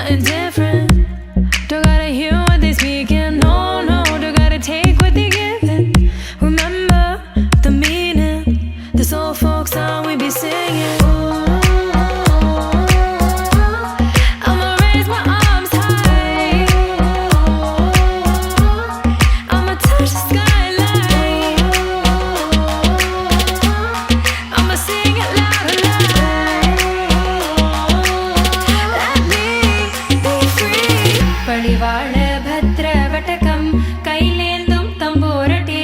something different. Don't gotta hear what they speaking, no, no. Don't gotta take what they giving. Remember the meaning, this old folk song we be singing. I'ma raise my arms high, I'ma touch the skyline, I'ma sing it loud and loud. Let me be free. Padivaal bhadra vatakam kailenthum tamborate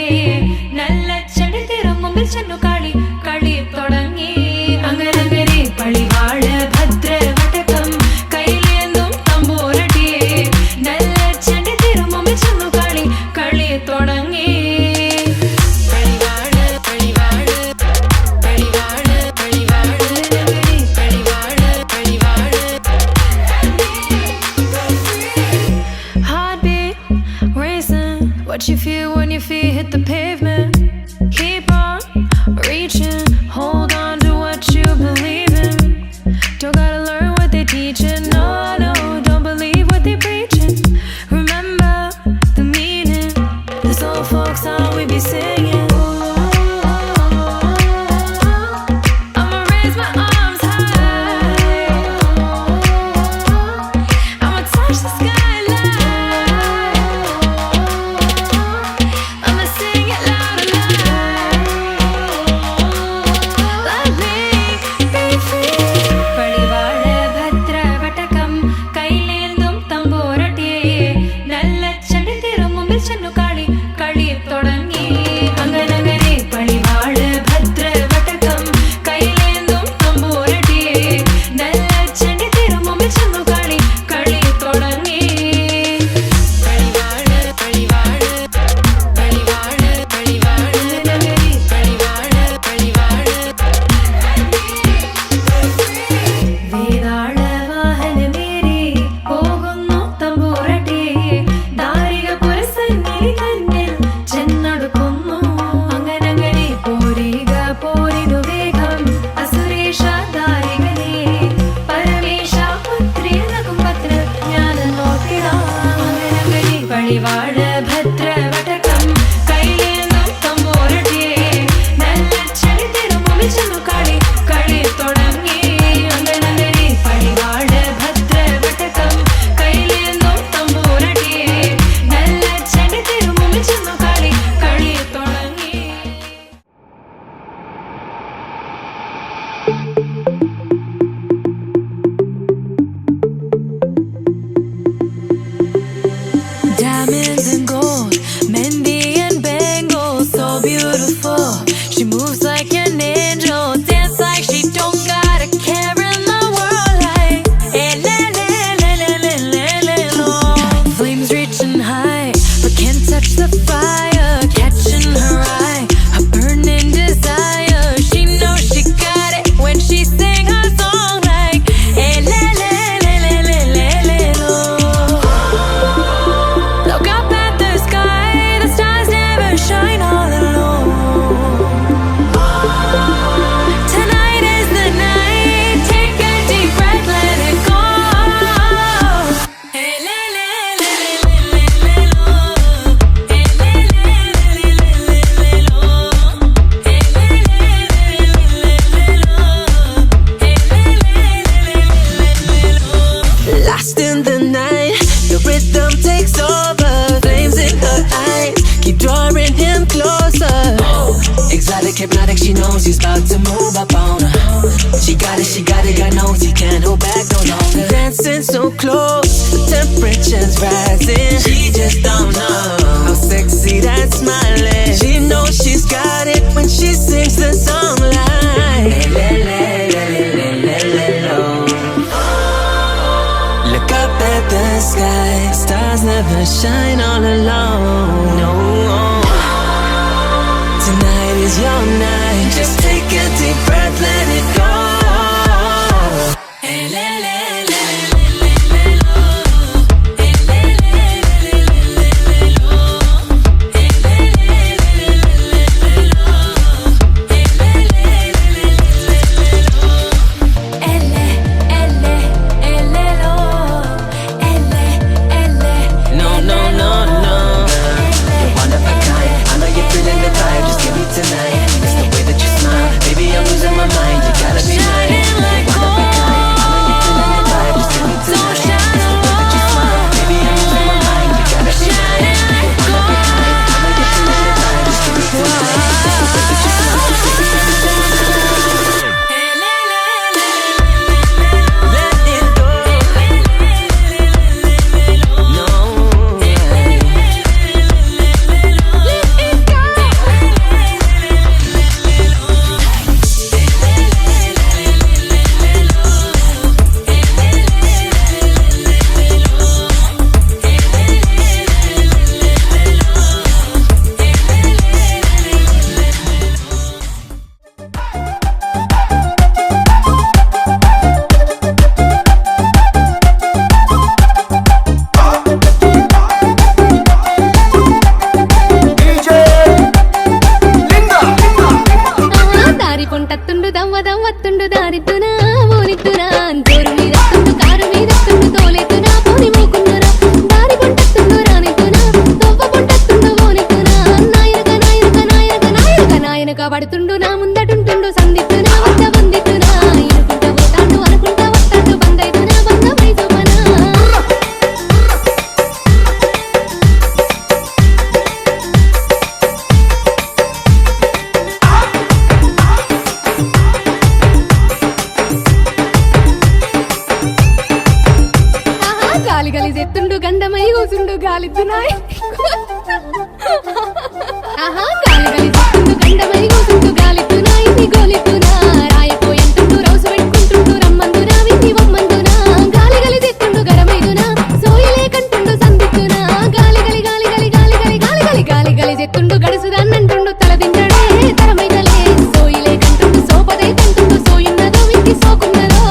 nalla chadi thirumumbil channu kali kali thodangi angarangari. Padivaal bhadra vatakam kailenthum tamborate nalla chadi thirumumbil channu kali kali thodangi. Padivaal padivaal padivaal padivaal angarangari. Padivaal padivaal. Heartbeat racing, what you feel when your feet hit the pavement. Keep on reaching, hold on to what you believe in. Don't gotta learn what they teaching, no, no. Don't believe what they preaching. Remember the meaning, this old folk song we be singing. I'ma raise my arms high, I'ma touch the skyline, I'ma sing it loud and loud. Let me be free. Padivaal bhadra vatakam kailenthum tamborate nalla chadi thirumumbil channu kali kali thodangi anganagari. Padivaal bhadra vatakam kailenthum tamborate nalla chadi thirumumbil channu kali kali thodangi. Padivaal padivaal padivaal padivaal anganagari. Padivaal padivaal. വേദാള വാഹനമേറി പോകുന്നു തമ്പുരാട്ടി ദാരിക പുരസന്നിധി തന്നിൽ ചെന്നടുക്കുന്നു അങ്ങനങ്ങനെ പോരിക പോരിനു വേഗം അസുരേഷ ദാരികനെ പരമേശ പുത്രിയനകും പത്ര ജ്ഞാന നോക്കിടാം അങ്ങനങ്ങനെ. പടിവാള ഭദ്ര വടകം കൈലേന്തും തമ്പുരാട്ടി നല്ല ചടി തിരുമുമ്പിൽ ചെന്നു കളി കളി തുടങ്ങി anganagari. Padivaal bhadra vatakam kailenthum tamborate nalla chadi thirumumbil channu kali kali thodangi. Diamonds and gold, Mendi and bangles, so beautiful. She moves like an angel, dance like she don't got a care in the world. Like le le le le le le le lo. Flames reaching high, but can't touch the fire, catching her eye, a burning desire. She knows she got it when she sing her song. Like le le le le le le le lo. Look up at the sky, the stars never shine all alone. Tonight is the night, take a deep breath, let it go. Hey, le, le, le, le, le, le, lo. Hey, le, le, le, le, le, le, lo. Hey, le, le, le, le, le, lo. Hey, le, le, le, le, le, lo. Lost in the night, the rhythm takes over. Flames in her eyes keep drawing him closer. Exotic, hypnotic, she knows he's about to move up on her. She got it, God knows he can't hold back no longer. Dancing so close, the temperature's rising. She just don't know how sexy that smile is. She knows she's got it when she sings the song like le le le le le le lo. Look up at the sky, stars never shine all alone. No, tonight is your night. Just take a deep breath, let it go. Hey, le, le, le, le, le, le, lo. Hey, le, le, le, le, le, le, lo. Hey, le, le, le, le, le, lo. Hey, le, le, le, le, le, lo. చెత్తుండు గండమై కూసుండు గాలిద్దునాయ్ ఆహా గాలి గలి చెత్తుండు గండమై కూసుండు గాలిద్దునాయ్ నీ గోలిద్దునా రాయపోయంటుండు రౌసు పెట్టుకుంటుండు రమ్మందునా విని వమ్మందునా గాలి గలి చెత్తుండు గరమైదునా సోయలే కంటుండు సందిద్దునా గాలి గలి గాలి గలి గాలి గలి గాలి గలి గాలి గలి చెత్తుండు గడుసుదాన్నంటుండు తల తింటడే తరమైదలే సోయలే కంటుండు సోపదే కంటుండు సోయున్నదో వింటి సోకున్నదో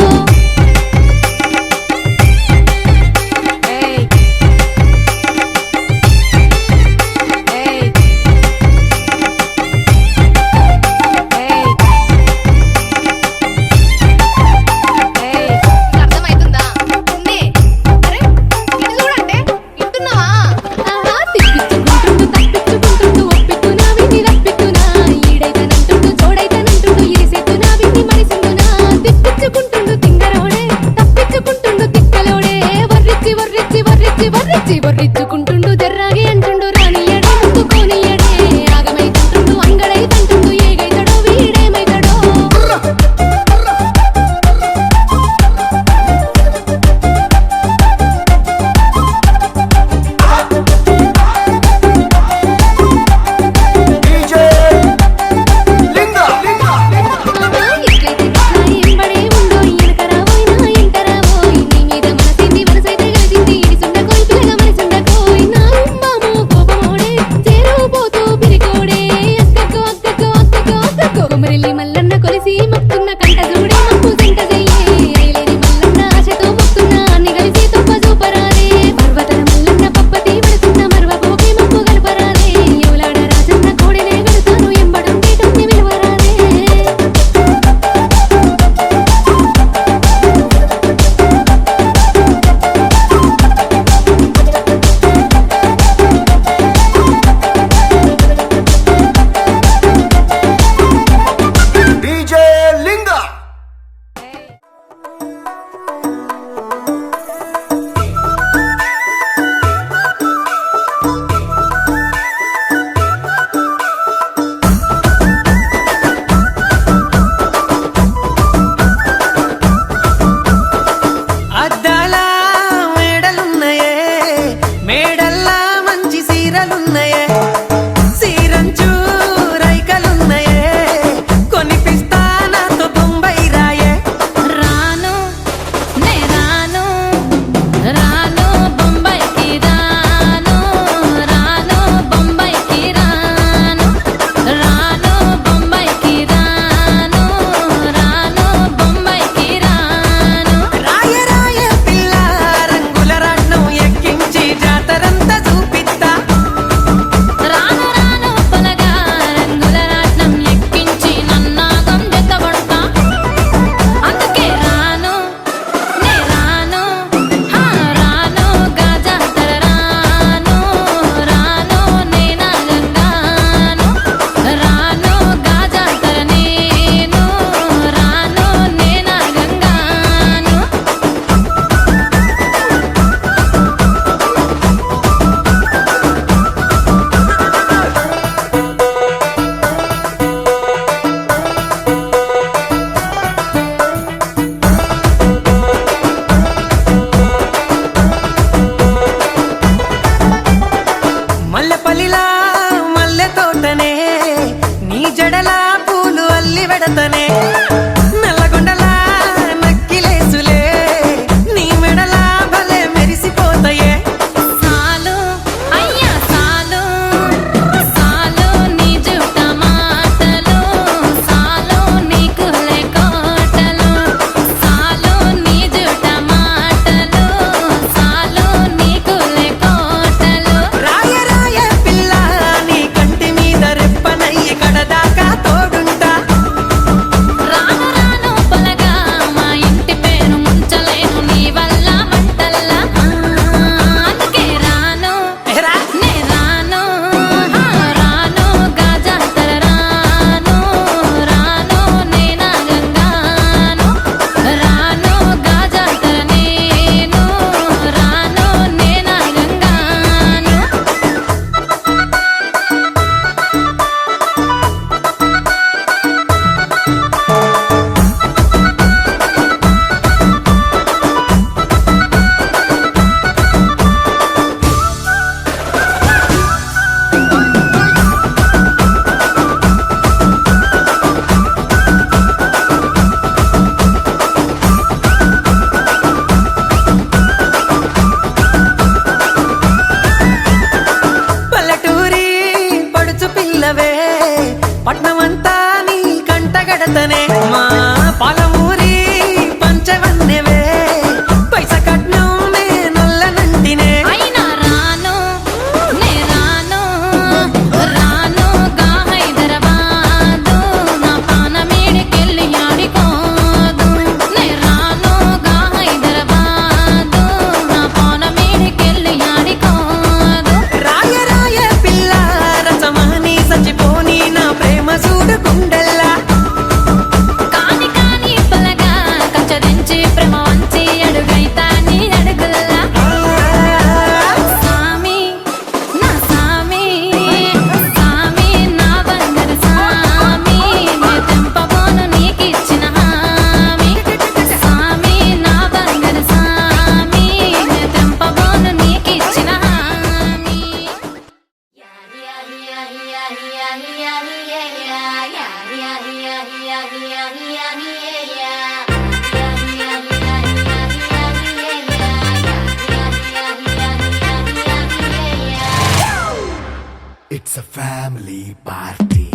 family party.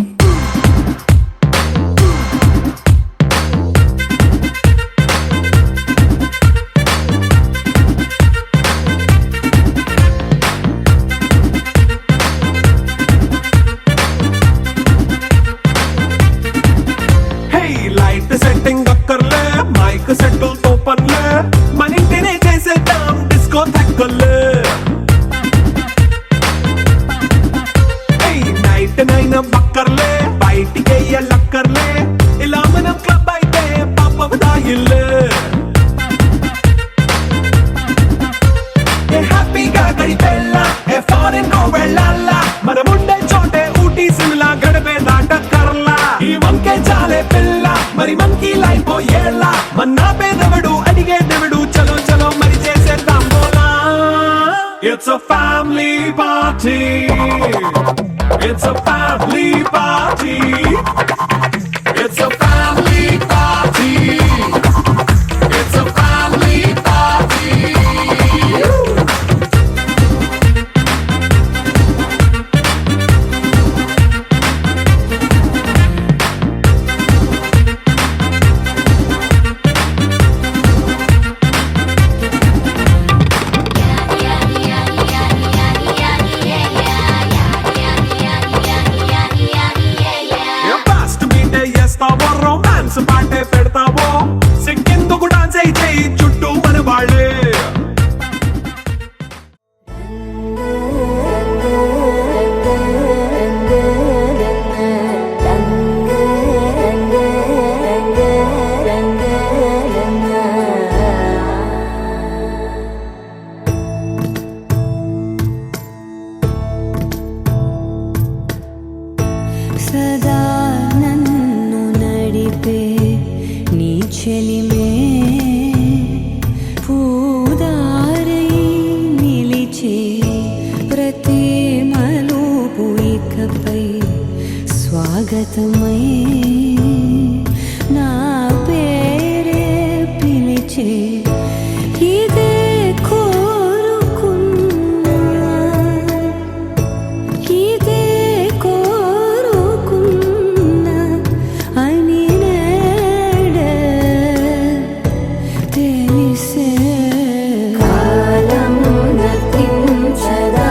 మైక్ సెట్టులతో పనులే మన ఇంటినే చేసేద్దాం డిస్కో తగ్గలే నైట్ నైన్ బక్కర్లే బయటికి వెళ్ళక్కర్లే ఇలా మనం క్లబ్ అయితే పాప దాయిల్లే హ్యాపీగా గడిపెళ్ళా ఫారెన్ కో వెళ్ళాలా మనం ఉండే చోటే ఊటీ సిమ్లా గడిపే దాటక్కర్లా ఈ వంకే చాలే పిల్ల మరి మనకి లైఫ్ ఏళ్ళ మన్నా పేదవడు అడిగే దేవుడు చలో చలో మరి చేసేద్దాం బోలా It's a family party. It's a family party. It's a family party. It's a family party. Romance పాటే పెడతావో సిక్కిందుకు డాన్స్ అయితే చుట్టూ మన వాళ్ళే సదా నన్ను నడిపే నీ చెలిమే పూదారై నిలిచే ప్రతి మలుపు ఇకపై స్వాగతమై నా పేరే పిలిచే ఇదే కోరుకున్నా ఇదే కోరుకున్నా అని నేడే తెలిసే కాలం నతించదాని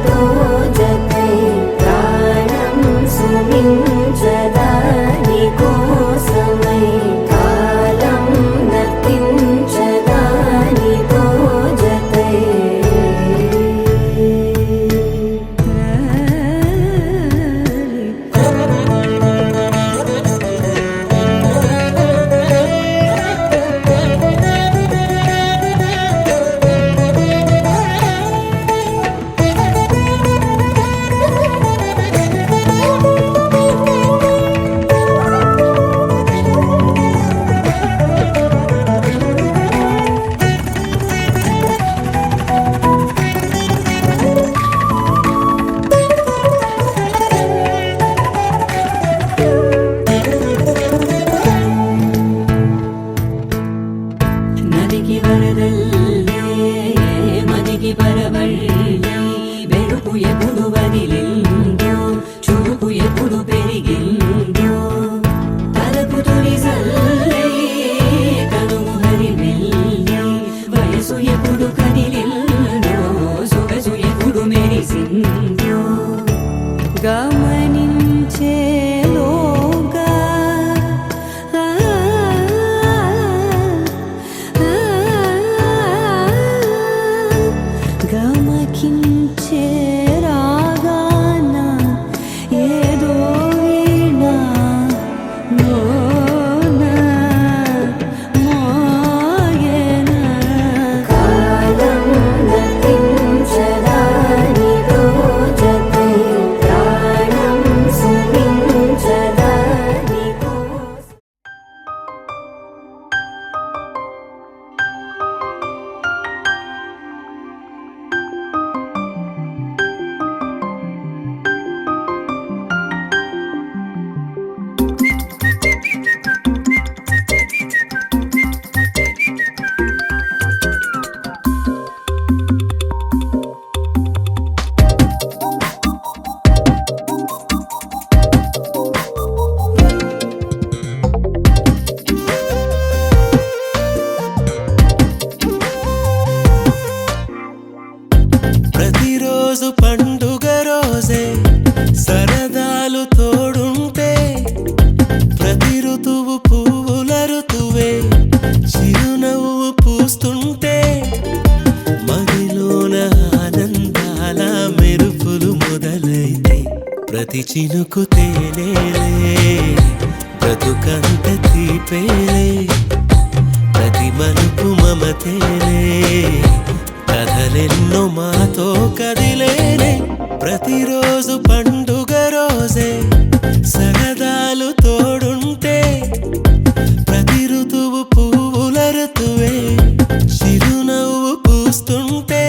దోజకై ప్రాణం సుమించదాని కోసమై కాలం నతించదాని దోజకై నదికి వరదల్లే మదికి పరవళ్ళే వెలుపు ఎప్పుడు వదిలిందో చూపు ఎప్పుడు పెరిగిందో తలపు తొలి సల్లే కనుము హరిమెల్లే వయసు ఎప్పుడు కదిలిందో సొగసు ఎప్పుడు మెరిసిందో గమనించేలోగా గమకించే రాగాన ఏదో వీణా మోయన కాలం ప్రతిరోజు పండుగ రోజే సరదాలు తోడుంటే ప్రతి ఋతువు పువ్వుల ఋతువే చిరునవ్వు పూస్తుంటే మదిలోన ఆనందాల మెరుపులు మొదలైతే ప్రతి చినుకు తేనేలే బ్రతుకంత తీపేలే ప్రతి మలుపు మమతేలే కథలెన్నో మాతో కదిలేనే ప్రతిరోజు పండుగ రోజే సరదాలు తోడుంటే ప్రతి ఋతువు పువ్వుల ఋతువే చిరునవ్వు పూస్తుంటే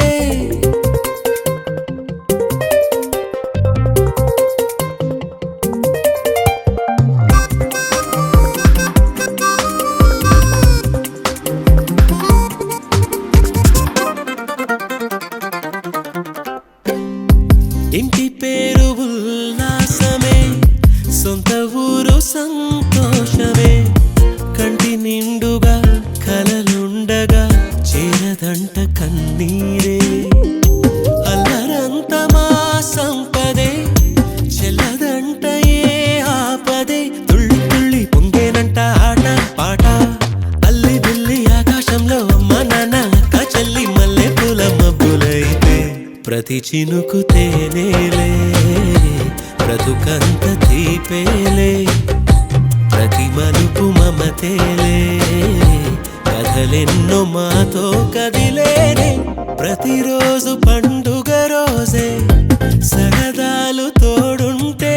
ఇంటి పేరు ఉల్లాసమే సొంత ఊరు సంతోషమే కంటి నిండుగా కలలుండగా చేరదంట కన్నీరే అల్లరంత మా సంపదే చెల్లదంట ఏ ఆపదే తుళ్ళి తుళ్ళి పొంగేనంట ఆట పాట అల్లి బిల్లి ఆకాశంలో అమ్మ నాన్న అక్క చెల్లి మల్లె పూల మబ్బులైతే ప్రతి చినుకు తేనేలే బ్రతుకంత తీపేలే ప్రతి మలుపు మమతేలే కథలెన్నో మాతో కదిలేనే ప్రతిరోజు పండుగ రోజే సరదాలు తోడుంటే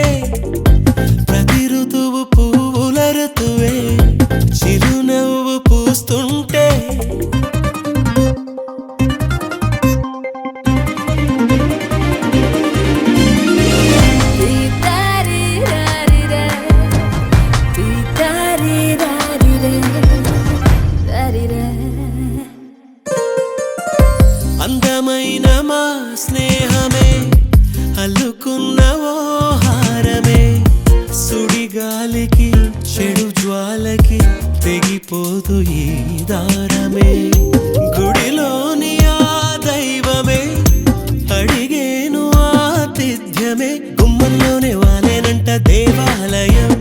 ప్రతి ఋతువు పువ్వుల ఋతువే చిరునవ్వు పూస్తుంటే అందమైన మా స్నేహమే అల్లుకున్న ఓ హారమే సుడిగాలికి చెడు జ్వాలకి తెగిపోదు ఈ దారమే గుడిలోని ఆ దైవమే అడిగేను ఆతిథ్యమే గుమ్మంలోనే వాలేనంట దేవాలయం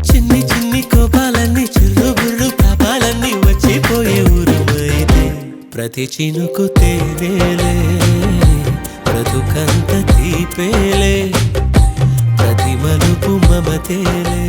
చిన్ని చిన్ని కోపాలన్నీ చిల్లుబుర్రు పాపాలన్నీ వచ్చిపోయే ఊరుమైతే ప్రతి చినుకు తేనేలే బ్రతుకంత తీపేలే ప్రతి మలుపు మమతేలే